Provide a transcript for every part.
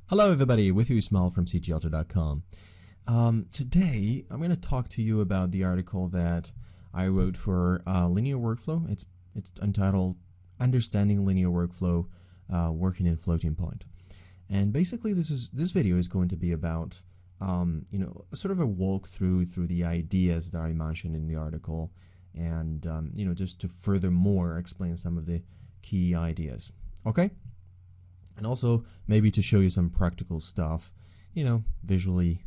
Hello everybody, with you Ismail from cgalter.com. Today I'm going to talk to you about the article that I wrote for Linear Workflow. It's entitled Understanding Linear Workflow Working in Floating Point. And basically this video is going to be about sort of a walkthrough through the ideas that I mentioned in the article, and just to furthermore explain some of the key ideas. Okay? And also maybe to show you some practical stuff, visually,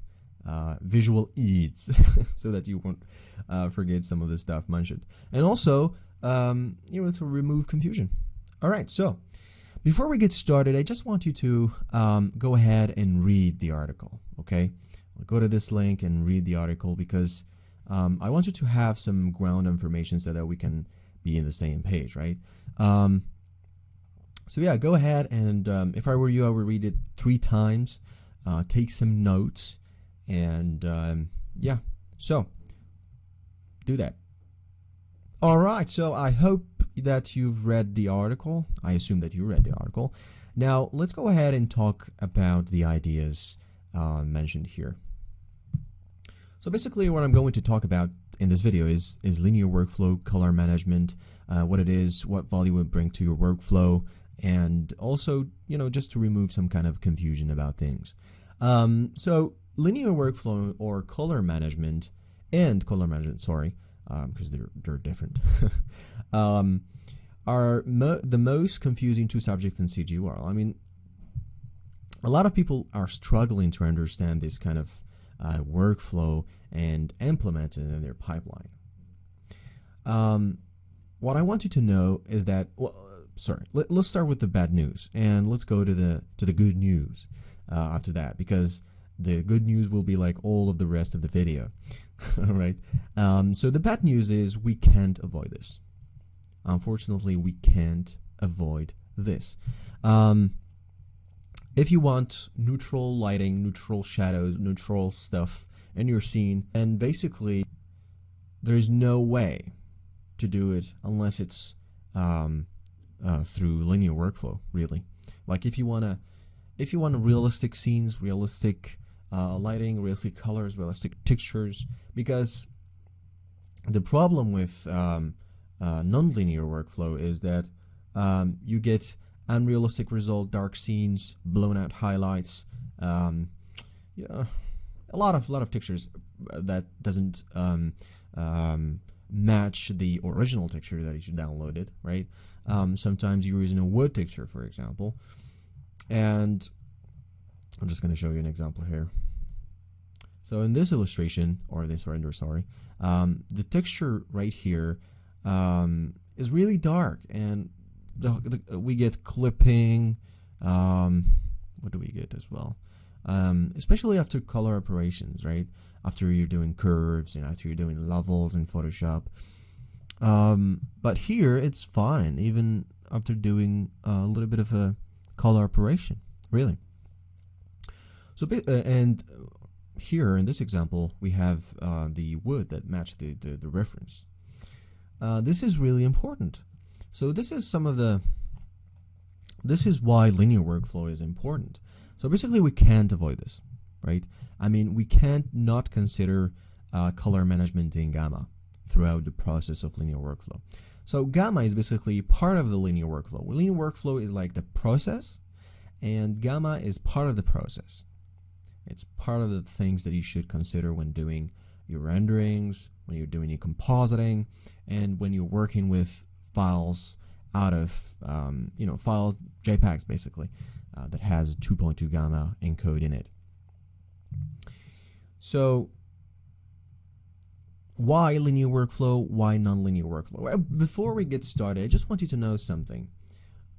visual aids, so that you won't forget some of the stuff mentioned. And also, to remove confusion. All right, so before we get started, I just want you to go ahead and read the article, okay? Go to this link and read the article because I want you to have some ground information so that we can be in the same page, right? So yeah, go ahead and if I were you, I would read it 3 times, take some notes, and so do that. All right, so I hope that you've read the article. I assume that you read the article. Now let's go ahead and talk about the ideas mentioned here. So basically what I'm going to talk about in this video is linear workflow, color management, what it is, what value it would bring to your workflow, and also, just to remove some kind of confusion about things. So linear workflow or color management because they're different, are the most confusing two subjects in CG world. I mean, a lot of people are struggling to understand this kind of workflow and implement it in their pipeline. What I want you to know is that, let's start with the bad news, and let's go to the good news after that, because the good news will be like all of the rest of the video. All right. So the bad news is we can't avoid this. Unfortunately, we can't avoid this. If you want neutral lighting, neutral shadows, neutral stuff in your scene, and basically there's no way to do it unless it's through linear workflow, really. Like if you want realistic scenes, realistic lighting, realistic colors, realistic textures, because the problem with non-linear workflow is that you get unrealistic result, dark scenes, blown out highlights, a lot of textures that doesn't match the original texture that you downloaded, right? Sometimes you're using a wood texture, for example, and I'm just going to show you an example here. So in this illustration, or this render, the texture right here is really dark, and we get clipping. What do we get as well? Especially after color operations, right? After you're doing curves and after you're doing levels in Photoshop. But here it's fine, even after doing a little bit of a color operation, really. So and here in this example we have the wood that matched the reference. This is really important. So this is why linear workflow is important. So basically we can't avoid this, right? I mean, we can't not consider color management in gamma throughout the process of linear workflow. So gamma is basically part of the linear workflow. Linear workflow is like the process, and gamma is part of the process. It's part of the things that you should consider when doing your renderings, when you're doing your compositing, and when you're working with files out of, files, JPEGs basically, that has 2.2 gamma encode in it. So why linear workflow? Why non-linear workflow? Well, before we get started, I just want you to know something.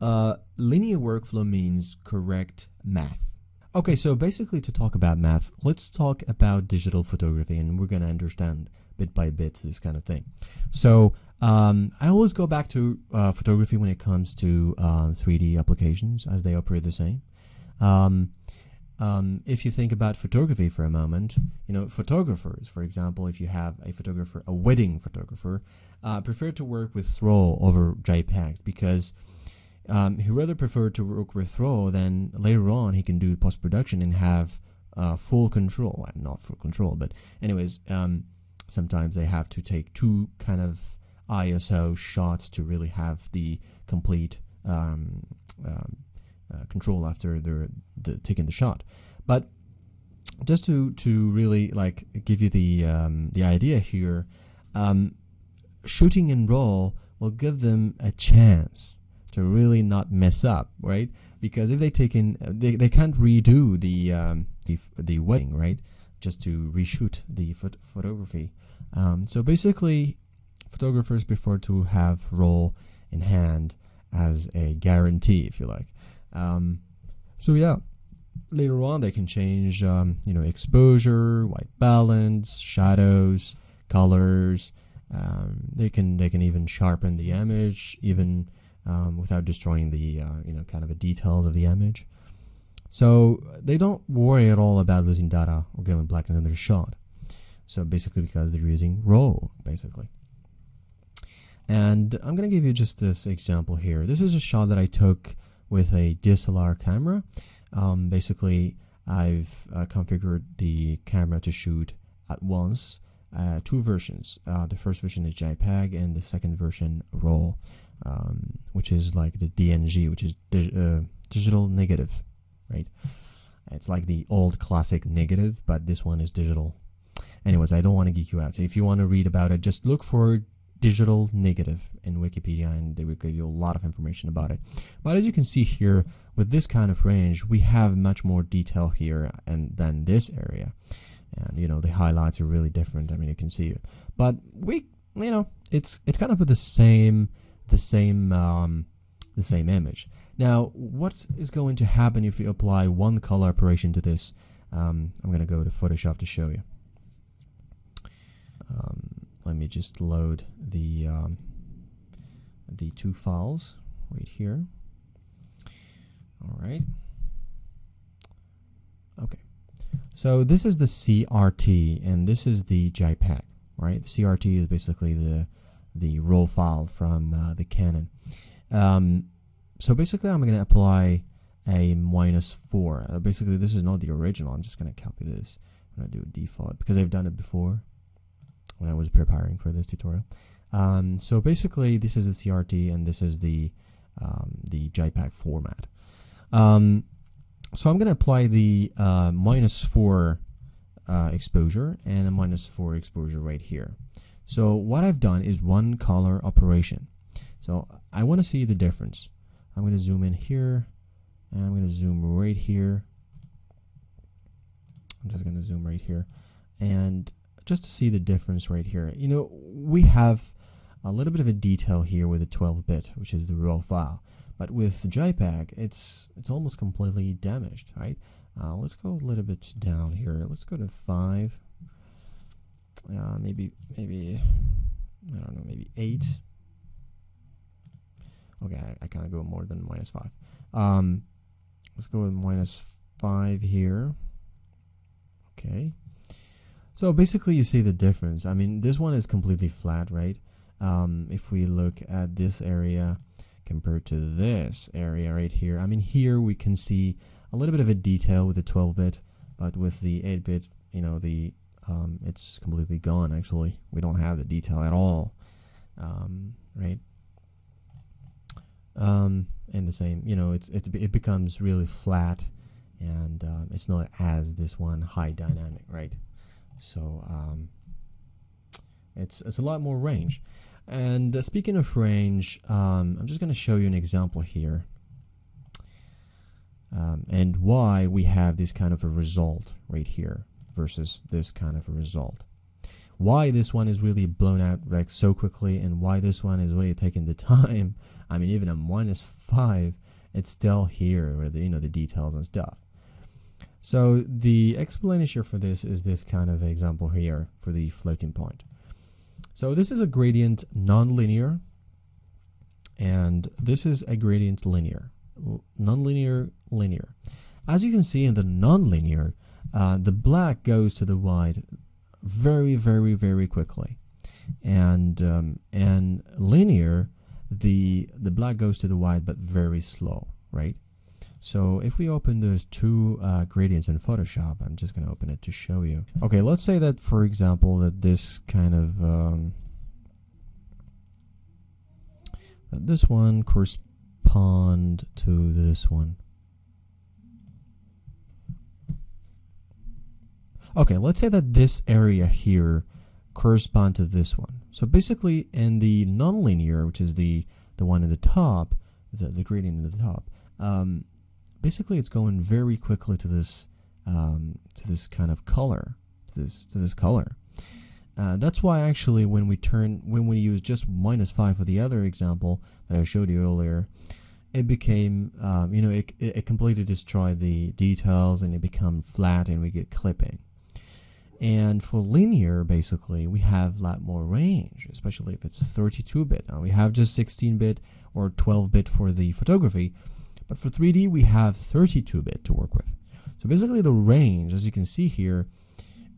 Linear workflow means correct math. Okay, so basically to talk about math, let's talk about digital photography, and we're going to understand bit by bit this kind of thing. So I always go back to photography when it comes to 3D applications, as they operate the same. If you think about photography for a moment, photographers, for example, if you have a wedding photographer, prefer to work with RAW over JPEG because He rather preferred to work with RAW, then later on he can do post-production and have full control. Not full control, but anyways, sometimes they have to take two kind of ISO shots to really have the complete control after they're taking the shot. But just to really like give you the idea here, shooting in RAW will give them a chance to really not mess up, right? Because if they take in, they can't redo the wedding, right? Just to reshoot the photography. So basically, photographers prefer to have RAW in hand as a guarantee, if you like. So yeah, later on they can change, exposure, white balance, shadows, colors. They can even sharpen the image, even without destroying the kind of the details of the image. So they don't worry at all about losing data or getting blackness in their shot. So basically because they're using RAW, basically. And I'm going to give you just this example here. This is a shot that I took with a DSLR camera. Basically, I've configured the camera to shoot at once two versions. The first version is JPEG and the second version RAW, which is like the DNG, which is digital negative, right? It's like the old classic negative, but this one is digital. Anyways, I don't want to geek you out. So if you want to read about it, just look for digital negative in Wikipedia and they will give you a lot of information about it. But as you can see here, with this kind of range, we have much more detail here than this area. And the highlights are really different. I mean, you can see it. But it's kind of with the same image. Now, what is going to happen if you apply one color operation to this? I'm going to go to Photoshop to show you. Let me just load the two files right here. All right. Okay. So this is the CRT and this is the JPEG, right? The CRT is basically the RAW file from the Canon. So basically, I'm going to apply a -4. Basically, this is not the original. I'm just going to copy this. I'm going to do a default because I've done it before when I was preparing for this tutorial. So basically, this is the CRT and this is the JPEG format. So I'm going to apply the -4 exposure and a -4 exposure right here. So what I've done is one color operation. So I want to see the difference. I'm going to zoom in here and I'm going to zoom right here. I'm just going to zoom right here and just to see the difference right here. We have a little bit of a detail here with a 12-bit, which is the RAW file. But with the JPEG, it's almost completely damaged, right? Let's go a little bit down here. Let's go to 5. Maybe I don't know, maybe 8. Okay, I can't go more than -5. Let's go with -5 here. Okay. So basically, you see the difference. I mean, this one is completely flat, right? If we look at this area compared to this area right here, I mean, here we can see a little bit of a detail with the 12-bit, but with the 8-bit, it's completely gone. Actually, we don't have the detail at all, right? And the same, it becomes really flat, and it's not as this one high dynamic, right? So it's a lot more range. And speaking of range, I'm just going to show you an example here, and why we have this kind of a result right here versus this kind of a result. Why this one is really blown out like so quickly, and why this one is really taking the time. I mean, even at -5, it's still here with the details and stuff. So the explanation for this is this kind of example here for the floating point. So this is a gradient non-linear, and this is a gradient linear, non-linear, linear. As you can see in the non-linear, the black goes to the white very, very, very quickly, and linear, the black goes to the white, but very slow, right? So if we open those two gradients in Photoshop, I'm just going to open it to show you. Okay, let's say that, for example, that this kind of that this one correspond to this one. Okay, let's say that this area here correspond to this one. So basically, in the nonlinear, which is the one in the top, the gradient in the top, basically it's going very quickly to this kind of color, to this color. That's why actually when we use just -5 for the other example that I showed you earlier, it became it completely destroyed the details and it become flat and we get clipping. And for linear, basically, we have a lot more range, especially if it's 32-bit. Now, we have just 16-bit or 12-bit for the photography, but for 3D, we have 32-bit to work with. So basically, the range, as you can see here,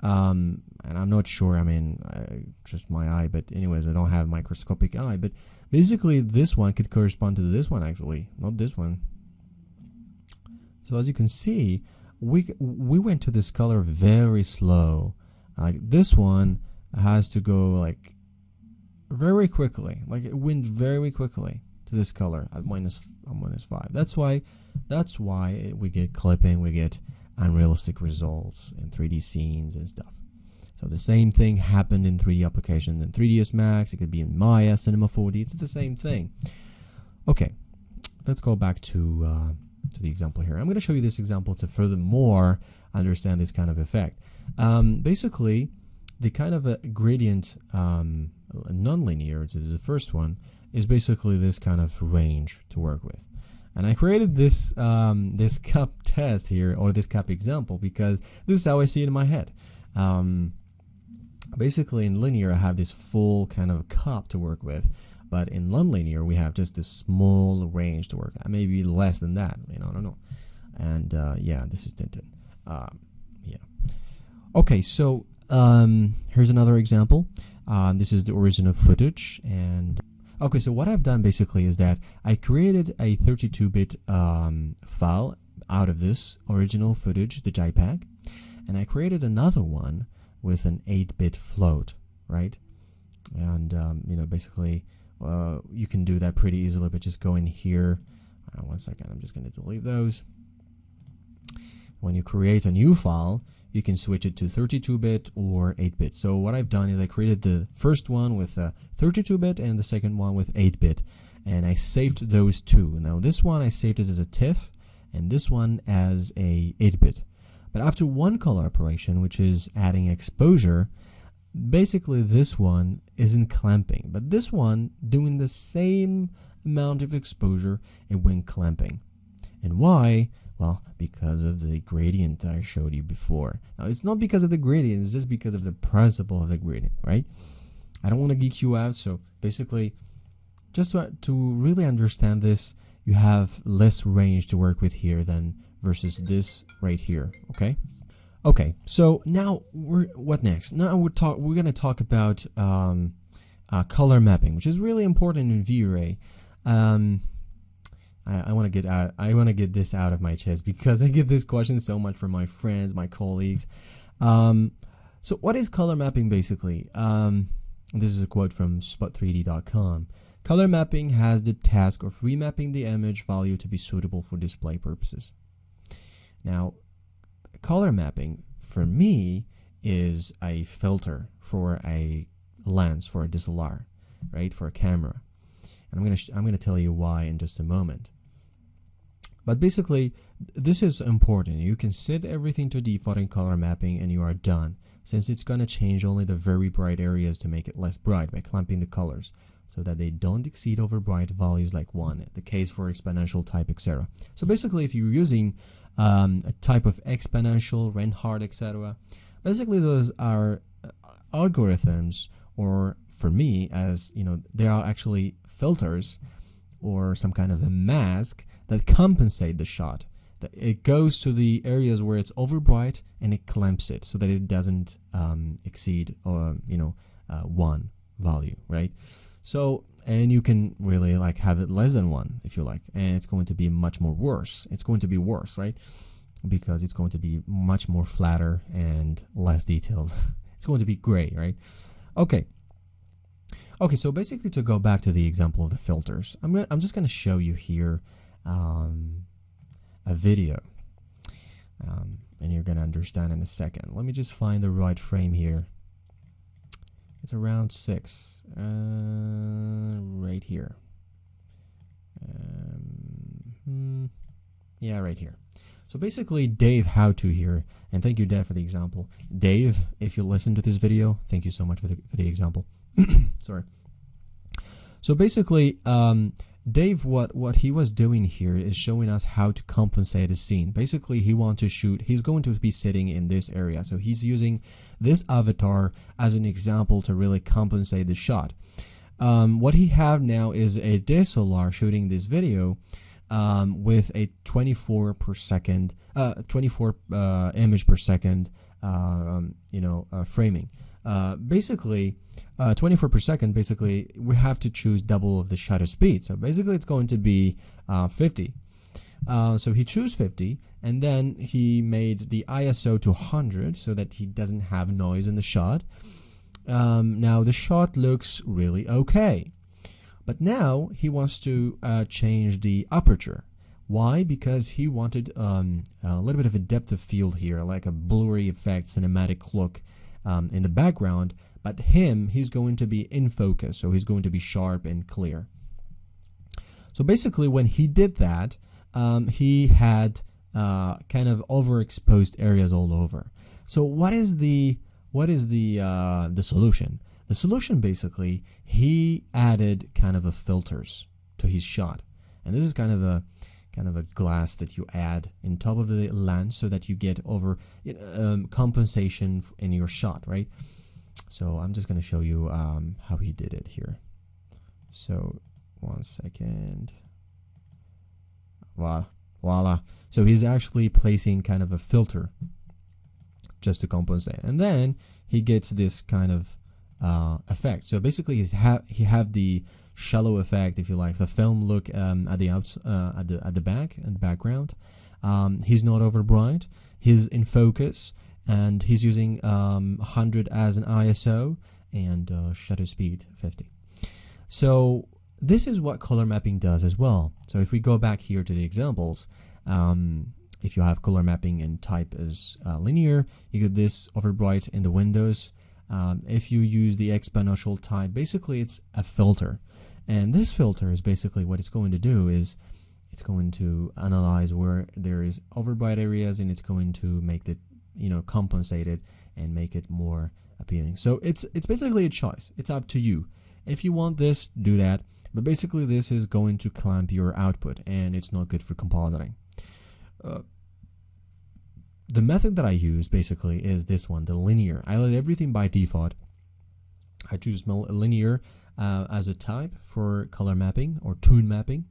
and I'm not sure, I mean, just my eye, but anyways, I don't have microscopic eye, but basically, this one could correspond to this one, actually, not this one. So as you can see, we went to this color very slow. Like this one has to go like very quickly. Like it went very quickly to this color at -5. That's why we get clipping, we get unrealistic results in 3D scenes and stuff. So the same thing happened in 3D applications in 3ds Max. It could be in Maya, Cinema 4D. It's the same thing. Okay, let's go back to the example here. I'm going to show you this example to furthermore understand this kind of effect. Basically, the kind of a gradient nonlinear, which is the first one, is basically this kind of range to work with. And I created this this cup test here, or this cup example, because this is how I see it in my head. Basically, in linear, I have this full kind of cup to work with. But in nonlinear, we have just this small range to work at, maybe less than that, I don't know. And yeah, this is tinted. Yeah. Okay, so here's another example. This is the original footage. And okay, so what I've done basically is that I created a 32-bit file out of this original footage, the JPEG, and I created another one with an 8-bit float, right? And basically, you can do that pretty easily, but just go in here. 1 second, I'm just going to delete those. When you create a new file, you can switch it to 32-bit or 8-bit. So what I've done is I created the first one with 32-bit and the second one with 8-bit, and I saved those two. Now this one I saved it as a TIFF, and this one as a 8-bit. But after one color operation, which is adding exposure, basically this one isn't clamping, but this one doing the same amount of exposure, it went clamping. And why? Well, because of the gradient that I showed you before. Now it's not because of the gradient, it's just because of the principle of the gradient, right? I don't want to geek you out, so basically just to really understand this, you have less range to work with here than versus this right here, okay? Okay, so now what next? Now we're going to talk about color mapping, which is really important in V-Ray. I want to get this out of my chest because I get this question so much from my friends, my colleagues. So what is color mapping basically? This is a quote from spot3d.com. Color mapping has the task of remapping the image value to be suitable for display purposes. Now, color mapping for me is a filter for a lens, for a DSLR, right, for a camera. And I'm gonna tell you why in just a moment. But basically, this is important. You can set everything to default in color mapping and you are done, since it's gonna change only the very bright areas to make it less bright by clamping the colors so that they don't exceed over bright values like 1, the case for exponential type, etc. So basically, if you're using a type of exponential, Reinhardt, etc., basically those are algorithms, or for me, as you know, they are actually filters or some kind of a mask that compensate the shot. It goes to the areas where it's over bright and it clamps it so that it doesn't exceed 1 value, right? So, and you can really like have it less than 1 if you like, and it's going to be much more worse. It's going to be worse, right? Because it's going to be much more flatter and less details. It's going to be gray, right? Okay. Okay, so basically to go back to the example of the filters, I'm just going to show you here a video, and you're going to understand in a second. Let me just find the right frame here. It's around 6, right here. Yeah, right here. So basically, Dave how-to here, and thank you, Dave, for the example. Dave, if you listen to this video, thank you so much for the example. Sorry. So basically, Dave, what he was doing here is showing us how to compensate a scene. Basically, he's going to be sitting in this area. So he's using this avatar as an example to really compensate the shot. What he have now is a DSLR shooting this video with a 24 image per second, framing. Basically, 24 per second, basically, we have to choose double of the shutter speed. So basically, it's going to be 50. So he chose 50, and then he made the ISO to 100 so that he doesn't have noise in the shot. Now, the shot looks really okay. But now, he wants to change the aperture. Why? Because he wanted a little bit of a depth of field here, like a blurry effect, cinematic look in the background. But he's going to be in focus, so he's going to be sharp and clear. So basically, when he did that, he had kind of overexposed areas all over. So what is the solution? The solution, basically, he added kind of a filters to his shot, and this is kind of a glass that you add in top of the lens so that you get over compensation in your shot, right? So I'm just going to show you how he did it here. So 1 second. Voila. So he's actually placing kind of a filter just to compensate, and then he gets this kind of effect. So basically, he have the shallow effect, if you like, the film look at the background. He's not over bright. He's in focus, and he's using 100 as an ISO and shutter speed 50. So this is what color mapping does as well. So if we go back here to the examples, if you have color mapping and type as linear, you get this overbright in the windows. If you use the exponential type, basically it's a filter. And this filter is basically what it's going to do is it's going to analyze where there is overbright areas, and it's going to make it, compensate it and make it more appealing. So it's basically a choice. It's up to you. If you want this, do that. But basically this is going to clamp your output, and it's not good for compositing. The method that I use basically is this one, the linear. I let everything by default. I choose linear as a type for color mapping or tone mapping.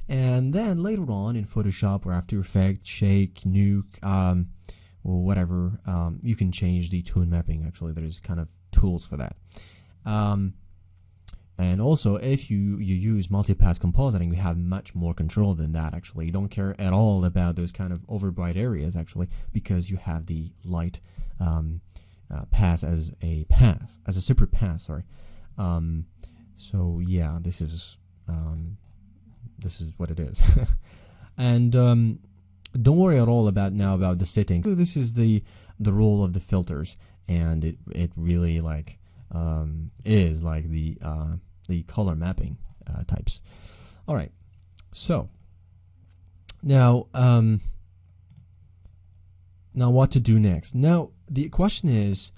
And then later on in Photoshop or After Effects, Shake, Nuke, or whatever, you can change the tone mapping. Actually, there's kind of tools for that. And also, if you use multipass compositing, you have much more control than that, actually. You don't care at all about those kind of overbright areas, actually, because you have the light pass as a separate pass, sorry. So, yeah, this is what it is. And don't worry at all about the settings. So this is the role of the filters, and it really, like, is like the color mapping types. All right, so now what to do next? Now the question is,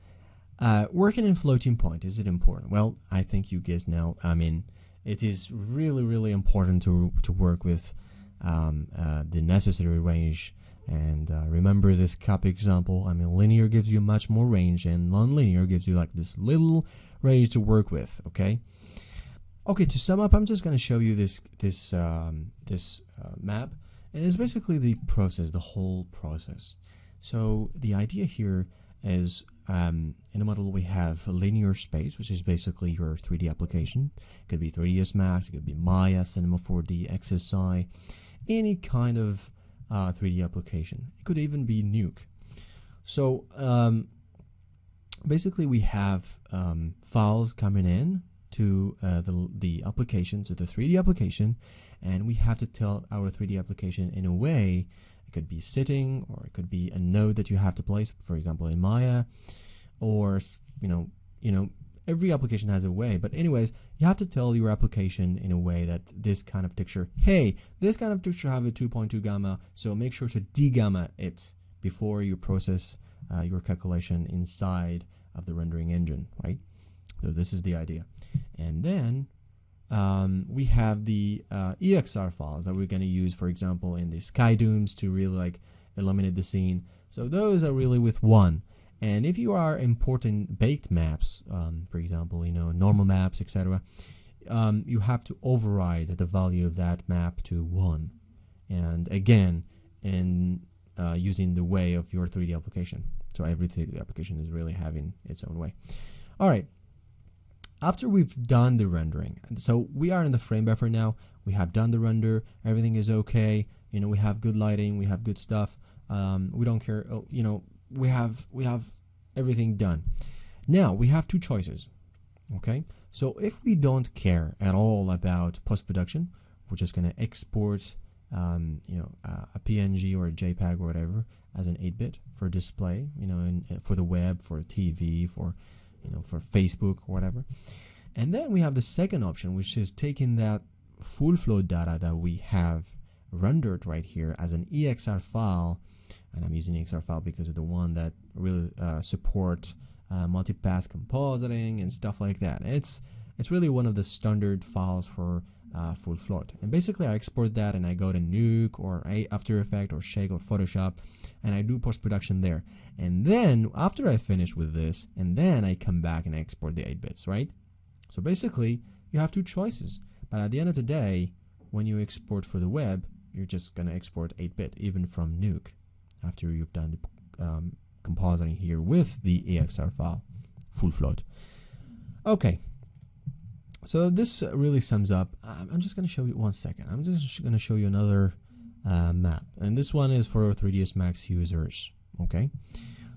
working in floating point, is it important? Well, I think you guys know. I mean, it is really, really important to work with the necessary range. And remember this cup example. I mean, linear gives you much more range, and non-linear gives you like this little range to work with. Okay. Okay. To sum up, I'm just going to show you this map, and it's basically the process, the whole process. So the idea here is in the model we have a linear space, which is basically your 3D application. It could be 3ds Max, it could be Maya, Cinema 4D, XSI, any kind of 3D application. It could even be Nuke. So basically we have files coming in to the application, to the 3D application, and we have to tell our 3D application in a way. It could be sitting, or it could be a node that you have to place, for example, in Maya, or every application has a way. But anyways, you have to tell your application in a way that this kind of texture, hey, this kind of texture have a 2.2 gamma, so make sure to de-gamma it before you process your calculation inside of the rendering engine, right? So this is the idea. And then we have the EXR files that we're going to use, for example, in the sky dooms to really like illuminate the scene. So those are really with one. And if you are importing baked maps, for example, normal maps, etc., you have to override the value of that map to 1. And again, in using the way of your 3D application. So every 3D application is really having its own way. All right. After we've done the rendering, so we are in the frame buffer now, we have done the render, everything is okay, we have good lighting, we have good stuff, we don't care, we have everything done. Now we have two choices, okay? So if we don't care at all about post-production, we're just going to export a PNG or a JPEG or whatever as an 8-bit for display, for the web, for TV, for Facebook or whatever. And then we have the second option, which is taking that full flow data that we have rendered right here as an EXR file. And I'm using EXR file because of the one that really support multipass compositing and stuff like that. It's really one of the standard files for full float. And basically I export that and I go to Nuke or After Effects or Shake or Photoshop, and I do post-production there. And then after I finish with this, and then I come back and I export the 8 bits, right? So basically you have two choices. But at the end of the day, when you export for the web, you're just going to export 8-bit, even from Nuke, after you've done the compositing here with the EXR file, full float. Okay. So this really sums up. I'm just going to show you one second. I'm just going to show you another map, and this one is for 3ds Max users. Okay,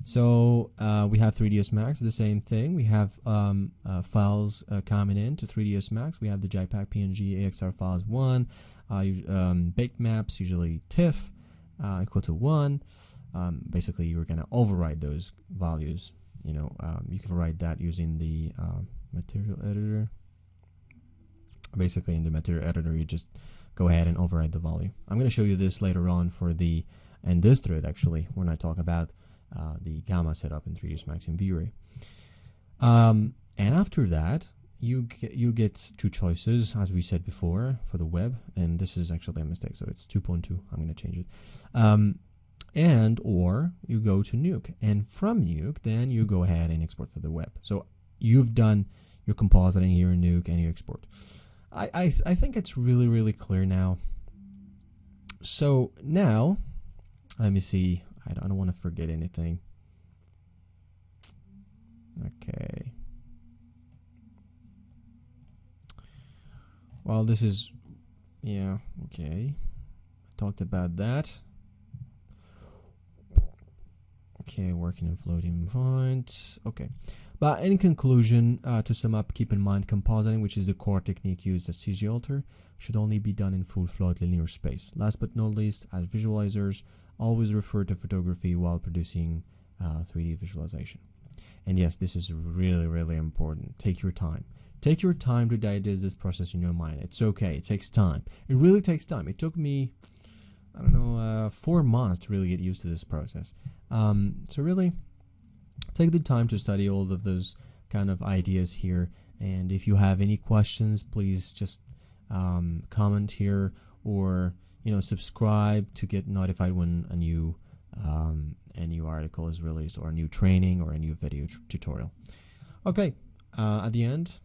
so we have 3ds Max, the same thing. We have files coming in to 3ds Max. We have the JPEG, PNG, EXR files 1. Baked maps, usually TIFF, equal to 1. Basically, you're going to override those values. You can write that using the material editor. Basically in the material editor, you just go ahead and override the value. I'm going to show you this later on in this thread actually, when I talk about the gamma setup in 3ds Max and V-Ray. And after that, you get two choices, as we said before, for the web, and this is actually a mistake, so it's 2.2. I'm going to change it. Or you go to Nuke, and from Nuke, then you go ahead and export for the web. So you've done your compositing here in Nuke and you export. I think it's really, really clear now. So now, let me see. I don't want to forget anything. Okay. Well, this is, yeah, okay. I talked about that. Okay, working and floating points. Okay. But in conclusion, to sum up, keep in mind compositing, which is the core technique used at CG Alter, should only be done in full float linear space. Last but not least, as visualizers, always refer to photography while producing 3D visualization. And yes, this is really, really important. Take your time. Take your time to digest this process in your mind. It's okay. It takes time. It really takes time. It took me, 4 months to really get used to this process. So really, take the time to study all of those kind of ideas here. And if you have any questions, please just comment here, or subscribe to get notified when a new article is released, or a new training, or a new video tutorial. Okay, at the end,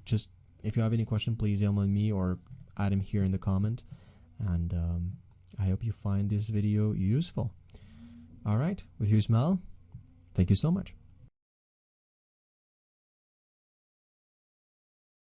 just if you have any question, please email me or add them here in the comment. And I hope you find this video useful. All right, with your smile, thank you so much.